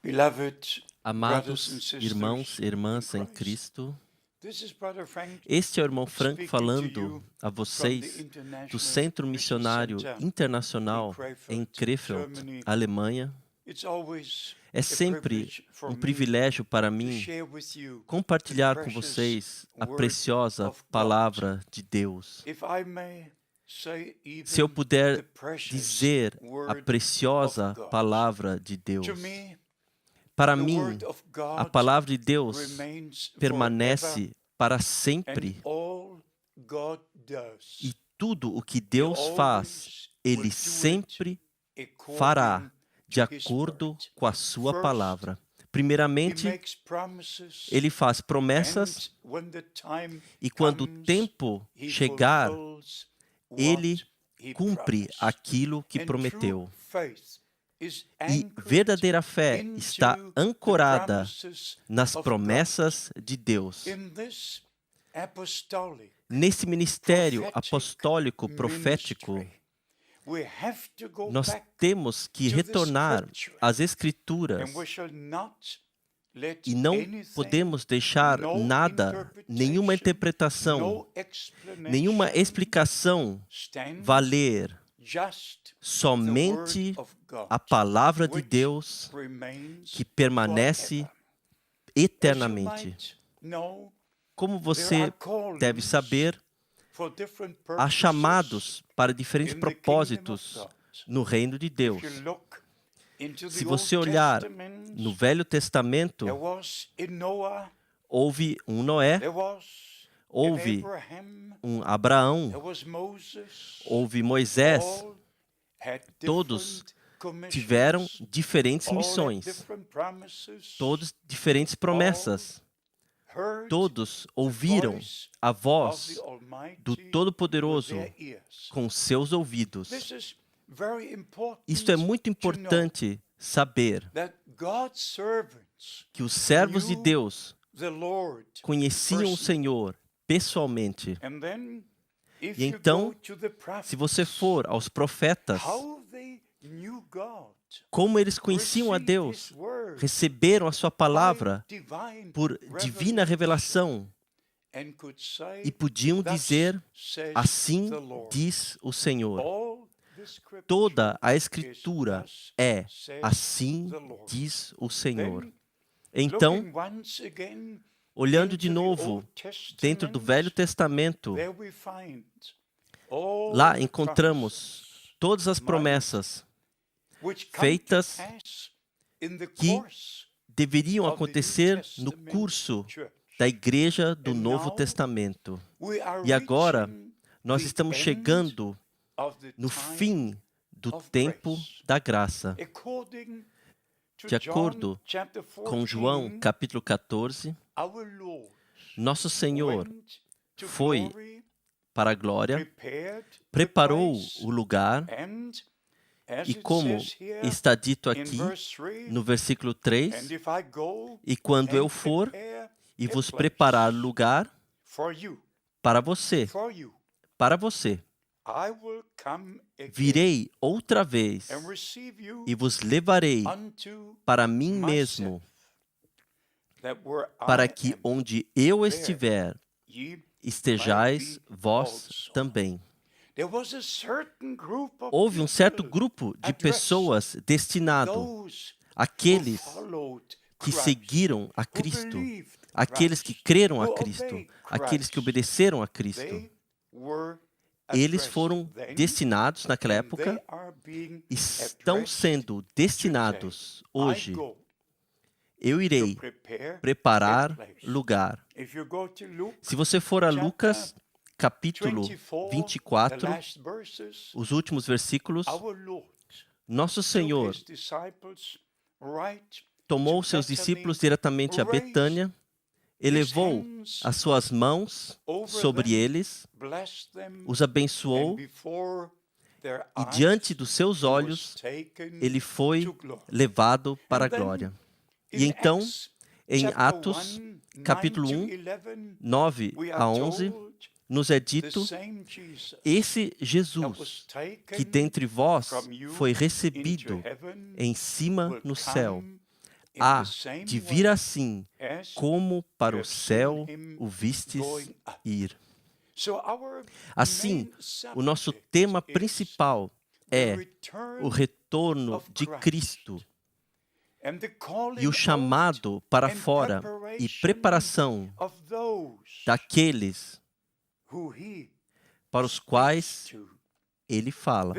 Beloved Amados brothers and irmãos sisters e irmãs in em Christ, Cristo, this is Brother Frank este é o irmão Franco speaking to falando you a from the vocês do International Centro Mission Missionário Center in Internacional em Krefeld, Krefeld, Germany. Alemanha. It's always É a sempre privilege for um me privilégio para to mim share with you the compartilhar com precious vocês a Word preciosa of God. palavra de Deus. If I may say Se eu even the puder precious dizer a Word preciosa of God. palavra de Deus. To me, Para the mim, Word of a God palavra de Deus remains forever, permanece para and sempre. all God does, E tudo o que He Deus faz, always Ele will do it sempre according fará de to His acordo word. com a sua First, palavra. He Primeiramente, makes promises, Ele faz promessas and when the time e quando o comes, tempo He chegar, fulfills Ele what He cumpre promised. aquilo que And prometeu. true faith is E anchored verdadeira fé into está the ancorada promises nas of promessas de Deus. God. In this apostolic Nesse ministério prophetic apostólico profético, ministry, we have to go nós back temos que to the retornar Scripture, às and Escrituras we shall not let e não anything, podemos deixar no nada, nenhuma interpretação, no explanation nenhuma explicação stand, valer, just the somente word of God, a palavra de which Deus remains que permanece forever. As eternamente. you might know, Como there você are deve callings saber, for different há purposes chamados para diferentes in the kingdom of propósitos God. no reino de If Deus. you look into Se the você Old olhar Testament, no Velho Testamento, there was in Noah, houve um Noé, there was in houve Abraham, um Abraão, there was Moses. houve Moisés. All had Todos different commissions. Tiveram diferentes All had missões, different promises. todos diferentes promessas. Heard Todos the ouviram voice a of voz the Almighty do with Todo-Poderoso their ears. com seus ouvidos. This is very important Isto é muito to know importante saber that God's servants que os servos de knew Deus the Lord conheciam o personally. Senhor pessoalmente. And then, if E you então, go to the se você prophets, for aos profetas, how they knew God, como eles conheciam a received Deus, His word receberam a sua palavra by divine por divina revelação and could say, e podiam "Thus dizer, says assim the Lord." diz o Senhor. All the scripture Toda a is Escritura thus é, says assim the Lord. diz o Senhor. Then, Então, looking once again olhando into de the novo Old dentro do Testament, Velho Testamento, there we find all lá the encontramos todas as promessas which come feitas to pass in the que course deveriam of the New acontecer no Testament curso church. da Igreja do And Novo now Testamento. We are E agora, reaching nós the estamos end chegando of the no time fim do of tempo grace. da graça. According to De John acordo chapter com João 14, capítulo 14, our Lord nosso Senhor went to foi glory, para a glória, prepared the preparou place, o lugar, and as e it como says here está dito in aqui verse 3, no versículo 3, and if I go e quando eu and for prepare e a vos place preparar lugar for you, para você, I will come again virei outra vez and receive you e vos levarei unto para mim myself, mesmo, that where para I que am, onde eu there estiver, ye estejais might be vós also. também. There was a certain group of Houve um certo people grupo de addressed, pessoas destinado those who àqueles followed que Christ, seguiram a who Cristo, believed aqueles que Christ, creram a who Cristo, obeyed aqueles que Christ. obedeceram a Cristo. They were Eles addressed foram then, destinados naquela and época, they are being estão addressed sendo destinados today. I hoje. go Eu to irei prepare a preparar place. lugar. If you go to Luke, Se você for a chapter Lucas, capítulo 24, the 24, last verses, os últimos versículos, our Lord nosso took Senhor his disciples right tomou to seus Bethany, discípulos diretamente a raised Betânia, elevou as suas mãos over sobre them, eles, blessed them, os abençoou and before their e eyes, diante dos seus he was olhos taken ele foi to glory. levado para a And then, glória. in E então, Acts, em chapter Atos, 1, capítulo 9 1, to 11, 9 we a are 11, told nos é the dito, same Jesus esse that Jesus was taken que dentre vós from you foi into recebido heaven em cima will no céu, come há de vir assim, como para o céu o vistes ir. Assim, o nosso tema principal é o retorno de Cristo e o chamado para fora e preparação daqueles para os quais ele fala.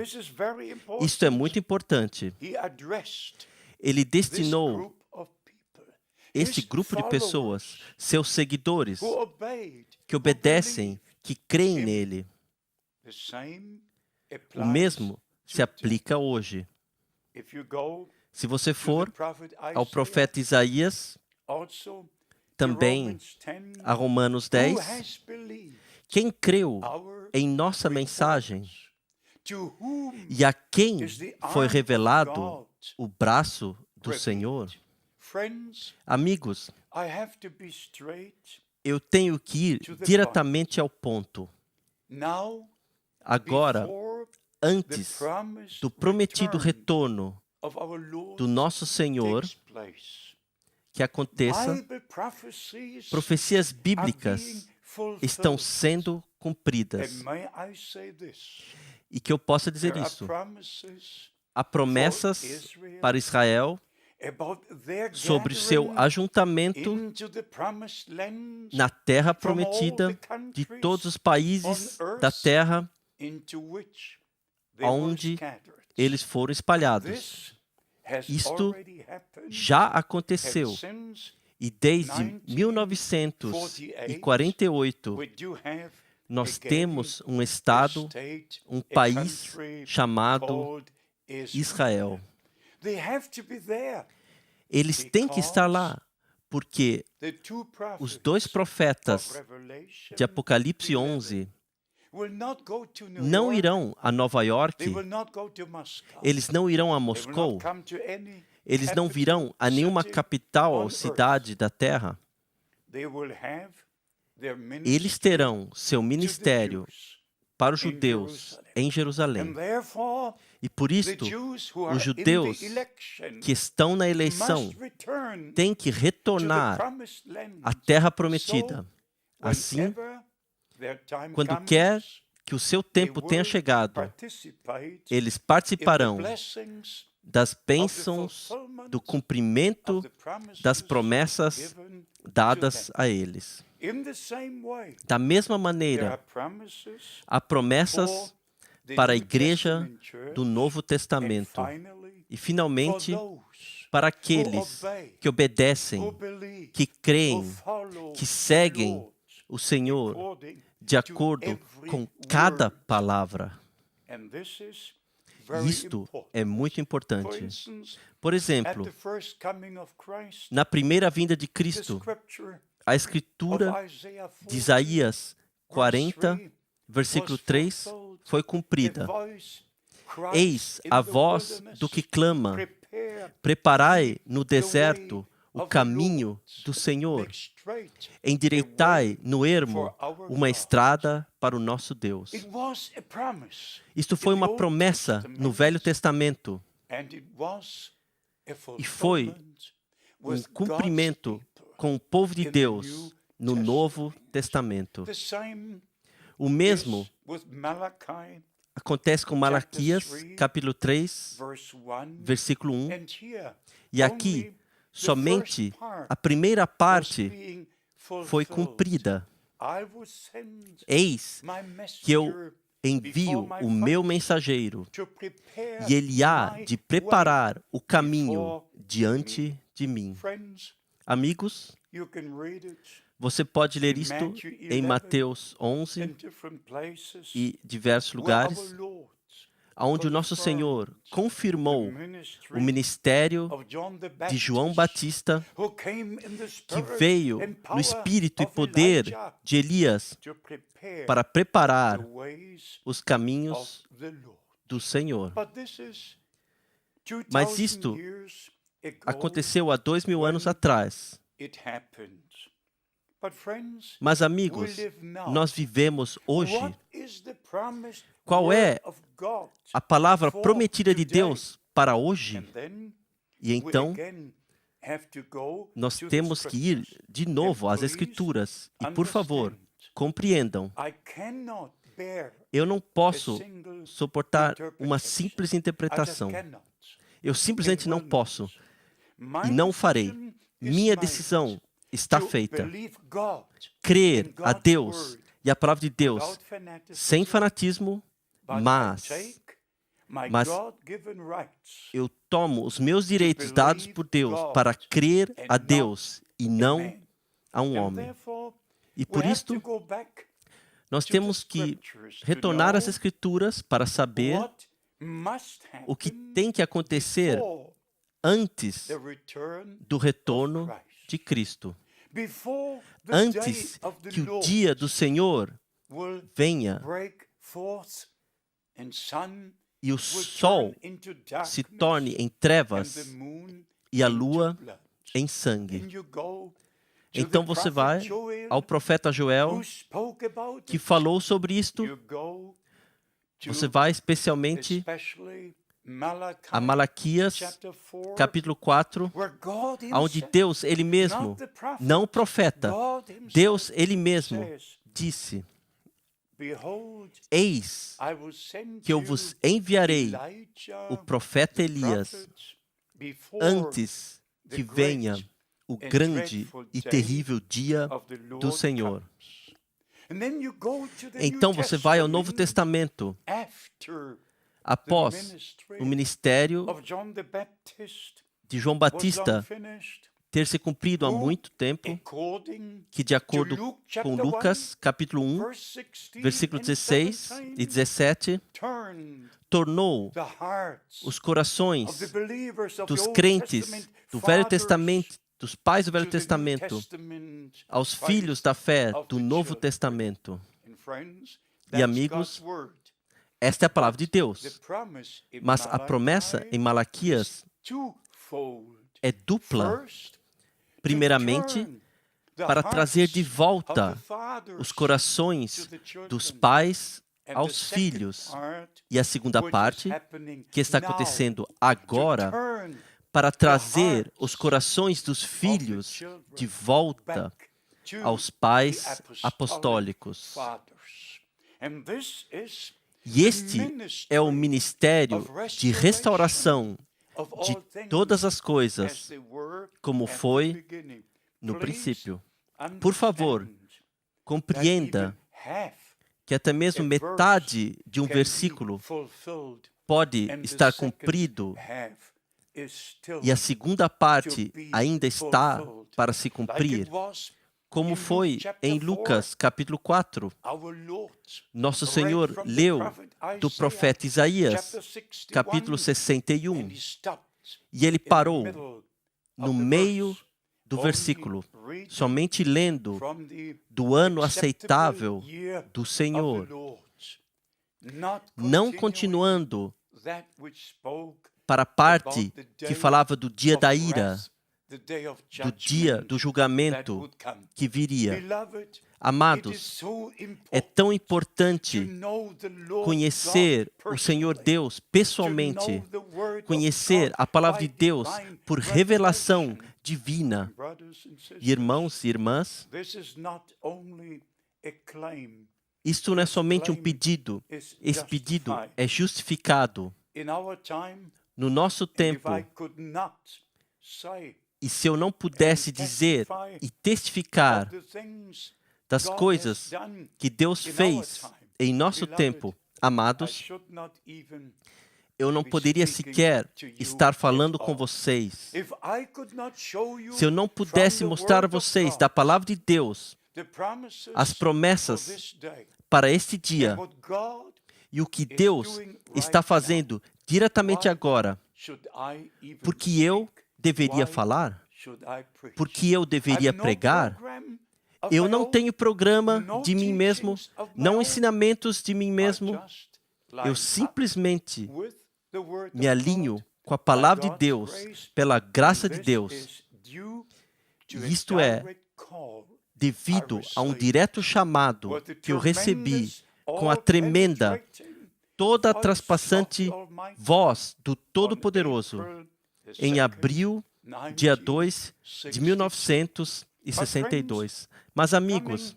Isto é muito importante. Ele destinou este grupo de pessoas, seus seguidores, que obedecem, que creem nele. O mesmo se aplica hoje. Se você for ao profeta Isaías, também a Romanos 10, quem creu em nossa mensagem e a quem foi revelado o braço do Senhor? Amigos, eu tenho que ir diretamente ao ponto. Agora, antes do prometido retorno do nosso Senhor, que aconteça, profecias bíblicas estão sendo cumpridas. E que eu possa dizer isso. Há promessas para Israel sobre seu ajuntamento na terra prometida de todos os países da terra onde eles foram espalhados. Isto já aconteceu. E desde 1948, nós temos um estado, um país chamado Israel. Eles têm que estar lá, porque os dois profetas de Apocalipse 11 não irão a Nova York, eles não irão a Moscou, eles não virão a nenhuma capital ou cidade da terra. Eles terão seu ministério para os judeus em Jerusalém. E por isto, os judeus que estão na eleição têm que retornar à terra prometida. Assim, quando quer que o seu tempo tenha chegado, eles participarão das bênçãos do cumprimento das promessas dadas a eles. Da mesma maneira, há promessas para a igreja do Novo Testamento e, finalmente, para aqueles que obedecem, que creem, que seguem o Senhor de acordo com cada palavra. Isto é muito importante. Por exemplo, na primeira vinda de Cristo, a escritura de Isaías 40, versículo 3, foi cumprida. Eis a voz do que clama: preparai no deserto o caminho do Senhor. Endireitai no ermo uma estrada para o nosso Deus. Isto foi uma promessa no Velho Testamento e foi um cumprimento com o povo de Deus no Novo Testamento. O mesmo acontece com Malaquias, capítulo 3, versículo 1. E aqui, somente a primeira parte foi cumprida. Eis que eu envio o meu mensageiro, e ele há de preparar o caminho diante de mim. Amigos, você pode ler isto em Mateus 11 e diversos lugares, onde o nosso Senhor confirmou o ministério de João Batista, que veio no espírito e poder de Elias para preparar os caminhos do Senhor. Mas isto aconteceu há 2000 anos atrás. Mas, amigos, nós vivemos hoje. Qual é a palavra prometida de Deus para hoje? E então, nós temos que ir de novo às Escrituras. E, por favor, compreendam. Eu não posso suportar uma simples interpretação. Eu simplesmente não posso. E não farei. Minha decisão está feita. Crer a Deus e a palavra de Deus sem fanatismo, mas eu tomo os meus direitos dados por Deus para crer a Deus e não a um homem. E por isto, nós temos que retornar às Escrituras para saber o que tem que acontecer antes do retorno de Cristo. Antes que o dia do Senhor venha e o sol se torne em trevas e a lua em sangue. Então você vai ao profeta Joel, que falou sobre isto. Você vai especialmente a Malaquias, capítulo 4, onde Deus, Ele mesmo, não o profeta, Deus, Ele mesmo, disse: Eis que eu vos enviarei o profeta Elias antes que venha o grande e terrível dia do Senhor. Então você vai ao Novo Testamento, após o ministério de João Batista ter se cumprido há muito tempo, que de acordo com Lucas, capítulo 1, versículo 16 e 17, tornou os corações dos crentes do Velho Testamento, dos pais do Velho Testamento, aos filhos da fé do Novo Testamento. E amigos, esta é a palavra de Deus. Mas a promessa em Malaquias é dupla. Primeiramente, para trazer de volta os corações dos pais aos filhos. E a segunda parte, que está acontecendo agora, para trazer os corações dos filhos de volta aos pais apostólicos. E este é o ministério de restauração de todas as coisas, como foi no princípio. Por favor, compreenda que até mesmo metade de um versículo pode estar cumprido e a segunda parte ainda está para se cumprir, como foi em Lucas, capítulo 4. Nosso Senhor leu do profeta Isaías, capítulo 61, e ele parou no meio do versículo, somente lendo do ano aceitável do Senhor, não continuando para a parte que falava do dia da ira, do dia do julgamento que viria. Amados, é tão importante conhecer o Senhor Deus pessoalmente, conhecer a palavra de Deus por revelação divina. E irmãos e irmãs, isto não é somente um pedido, esse pedido é justificado. No nosso tempo, e se eu não pudesse dizer e testificar das coisas que Deus fez em nosso tempo, amados, eu não poderia sequer estar falando com vocês. Se eu não pudesse mostrar a vocês da palavra de Deus as promessas para este dia e o que Deus está fazendo diretamente agora, porque eu deveria falar? Porque eu deveria pregar? Eu não tenho programa de mim mesmo, não ensinamentos de mim mesmo. Eu simplesmente me alinho com a palavra de Deus, pela graça de Deus. E isto é devido a um direto chamado que eu recebi com a tremenda, toda traspassante voz do Todo-Poderoso em abril dia 2 de 1962. Mas, amigos,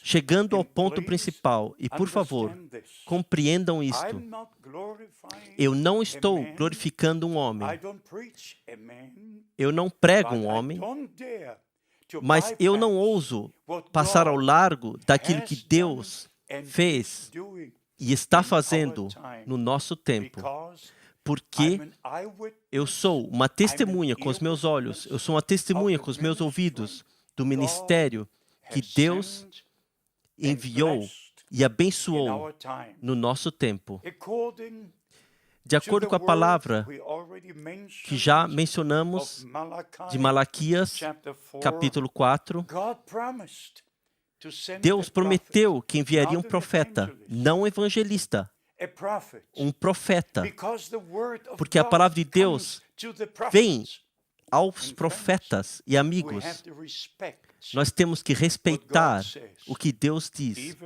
chegando ao ponto principal, e por favor, compreendam isto. Eu não estou glorificando um homem. Eu não prego um homem, mas eu não ouso passar ao largo daquilo que Deus fez e está fazendo no nosso tempo. Porque eu sou uma testemunha com os meus olhos, eu sou uma testemunha com os meus ouvidos do ministério que Deus enviou e abençoou no nosso tempo. De acordo com a palavra que já mencionamos de Malaquias, capítulo 4, Deus prometeu que enviaria um profeta, não um evangelista, um profeta, porque a palavra de Deus vem aos profetas e amigos. Nós temos que respeitar o que Deus diz.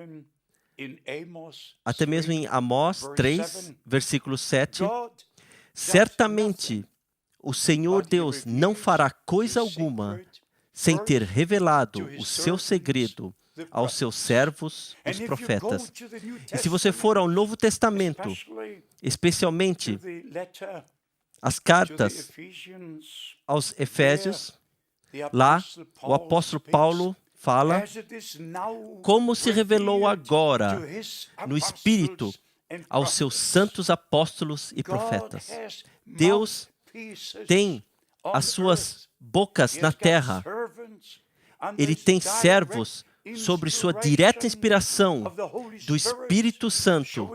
Até mesmo em Amós 3, versículo 7, certamente o Senhor Deus não fará coisa alguma sem ter revelado o seu segredo aos seus servos, os profetas. E se você for ao Novo Testamento, especialmente as cartas aos Efésios, lá o apóstolo Paulo fala como se revelou agora no Espírito aos seus santos apóstolos e profetas. Deus tem as suas bocas na terra. Ele tem servos sobre sua direta inspiração do Espírito Santo,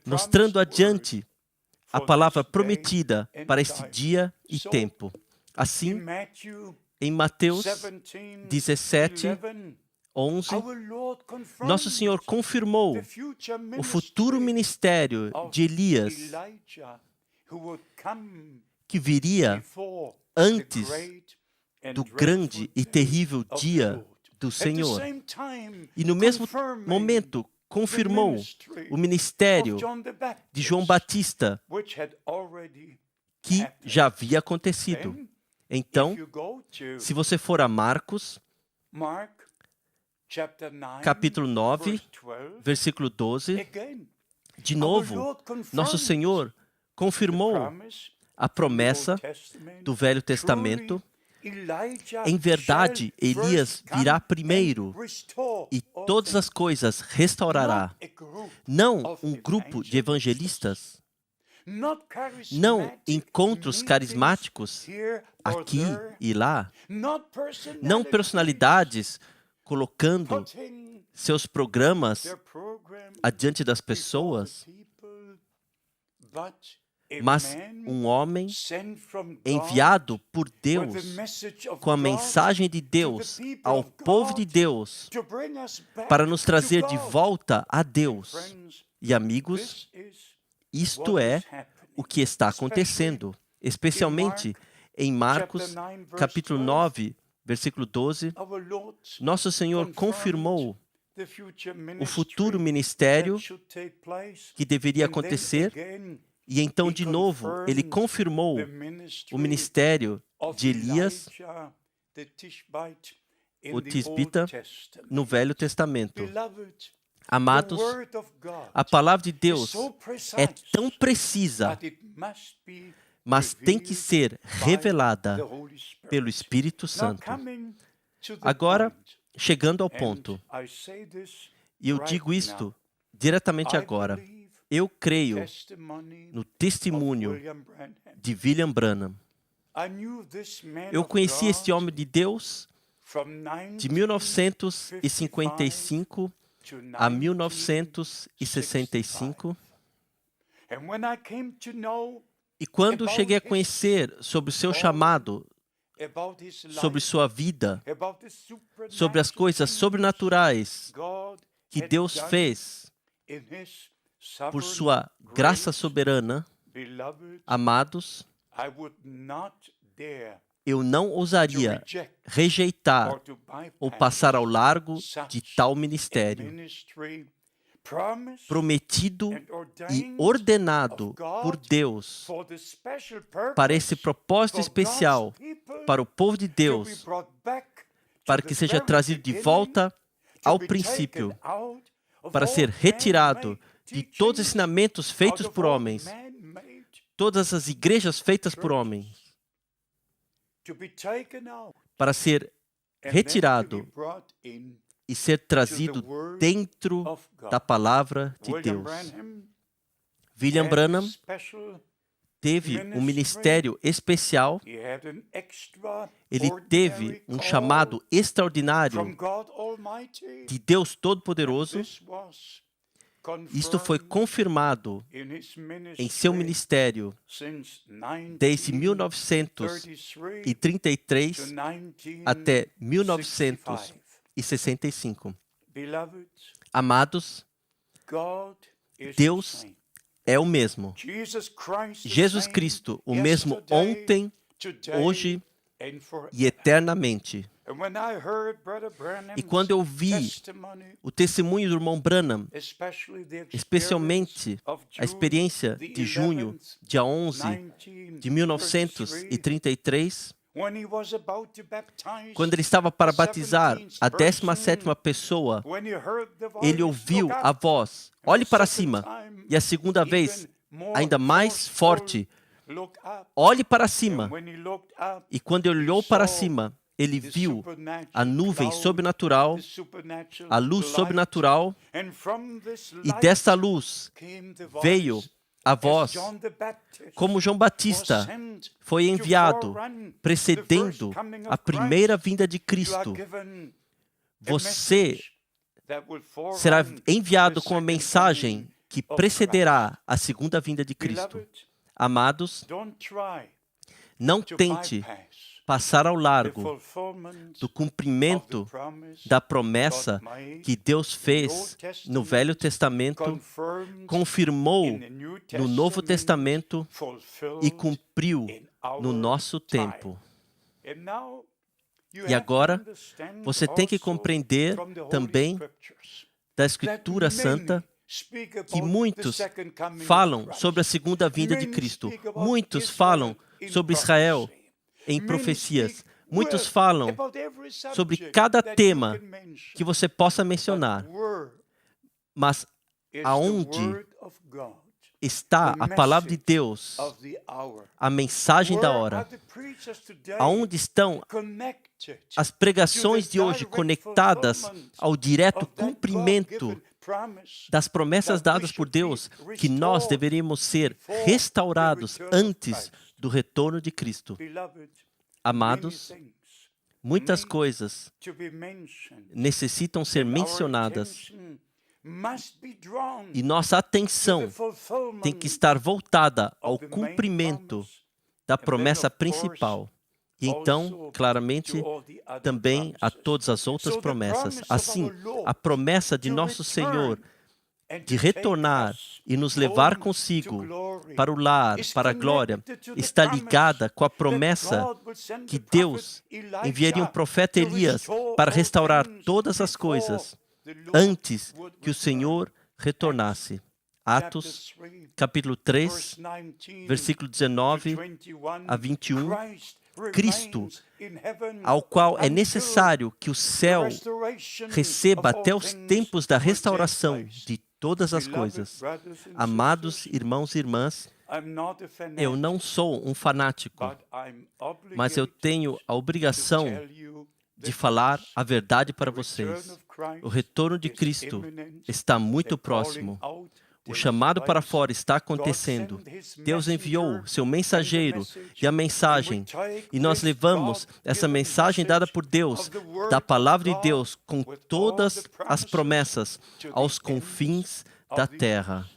mostrando adiante a palavra prometida para este dia e tempo. Assim, em Mateus 17, 11, nosso Senhor confirmou o futuro ministério de Elias, que viria antes do grande e terrível dia do Senhor. E no mesmo momento, confirmou o ministério de João Batista, que já havia acontecido. Então, se você for a Marcos, capítulo 9, versículo 12, de novo, nosso Senhor confirmou a promessa do Velho Testamento. Em verdade, Elias virá primeiro e todas as coisas restaurará. Não um grupo de evangelistas, não encontros carismáticos aqui e lá, não personalidades colocando seus programas adiante das pessoas, mas um homem enviado por Deus com a mensagem de Deus ao povo de Deus para nos trazer de volta a Deus. E amigos, isto é o que está acontecendo, especialmente em Marcos, capítulo 9, versículo 12. Nosso Senhor confirmou o futuro ministério que deveria acontecer. E então, de novo, ele confirmou o ministério de Elias, o tisbita, no Velho Testamento. Amados, a palavra de Deus é tão precisa, mas tem que ser revelada pelo Espírito Santo. Agora, chegando ao ponto, e eu digo isto diretamente agora, eu creio no testemunho de William Branham. Eu conheci este homem de Deus de 1955 a 1965. E quando cheguei a conhecer sobre o seu chamado, sobre sua vida, sobre as coisas sobrenaturais que Deus fez por sua graça soberana, amados, eu não ousaria rejeitar ou passar ao largo de tal ministério. prometido e ordenado por Deus para esse propósito especial, para o povo de Deus, para que seja trazido de volta ao princípio, para ser retirado de todos os ensinamentos feitos por homens, todas as igrejas feitas por homens, para ser retirado e ser trazido dentro da palavra de Deus. William Branham teve um ministério especial, ele teve um chamado extraordinário de Deus Todo-Poderoso. Isto foi confirmado em seu ministério desde 1933 até 1965. Amados, Deus é o mesmo. Jesus Cristo, o mesmo ontem, hoje e eternamente. E quando eu vi o testemunho do irmão Branham, especialmente a experiência de junho, dia 11 de 1933, quando ele estava para batizar a 17ª pessoa, ele ouviu a voz, olhe para cima, e a segunda vez, ainda mais forte, olhe para cima. E quando ele olhou para cima, ele viu a nuvem sobrenatural, a luz sobrenatural, e dessa luz veio a voz, como João Batista foi enviado, precedendo a primeira vinda de Cristo. Você será enviado com a mensagem que precederá a segunda vinda de Cristo. Amados, não tente passar ao largo do cumprimento da promessa que Deus fez no Velho Testamento, confirmou no Novo Testamento e cumpriu no nosso tempo. E agora, você tem que compreender também da Escritura Santa que muitos falam sobre a segunda vinda de Cristo. Muitos falam sobre Israel em profecias. Muitos falam sobre cada tema que você possa mencionar. Mas aonde está a palavra de Deus, a mensagem da hora? Aonde estão as pregações de hoje conectadas ao direto cumprimento das promessas dadas por Deus, que nós deveríamos ser restaurados antes do retorno de Cristo? Amados, muitas coisas necessitam ser mencionadas e nossa atenção tem que estar voltada ao cumprimento da promessa principal. E então, claramente, também a todas as outras promessas. Assim, a promessa de nosso Senhor de retornar e nos levar consigo para o lar, para a glória, está ligada com a promessa que Deus enviaria um profeta Elias para restaurar todas as coisas antes que o Senhor retornasse. Atos, capítulo 3, versículo 19 a 21. Cristo, ao qual é necessário que o céu receba até os tempos da restauração de todas as coisas. Amados irmãos e irmãs, eu não sou um fanático, mas eu tenho a obrigação de falar a verdade para vocês. O retorno de Cristo está muito próximo. O chamado para fora está acontecendo. Deus enviou seu mensageiro e a mensagem, e nós levamos essa mensagem dada por Deus, da palavra de Deus, com todas as promessas, aos confins da terra.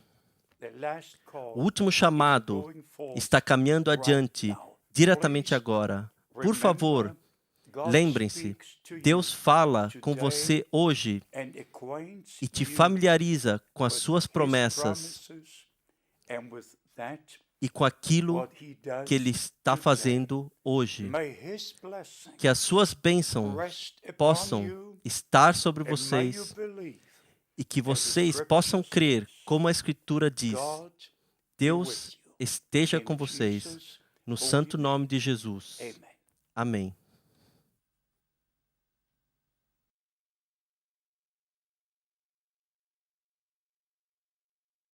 O último chamado está caminhando adiante, diretamente agora. Por favor, lembrem-se, Deus fala com você hoje e te familiariza com as suas promessas e com aquilo que Ele está fazendo hoje. Que as suas bênçãos possam estar sobre vocês e que vocês possam crer, como a Escritura diz. God Deus esteja in com vocês, Jesus' no holy santo name. nome de Jesus. Amen. Amém.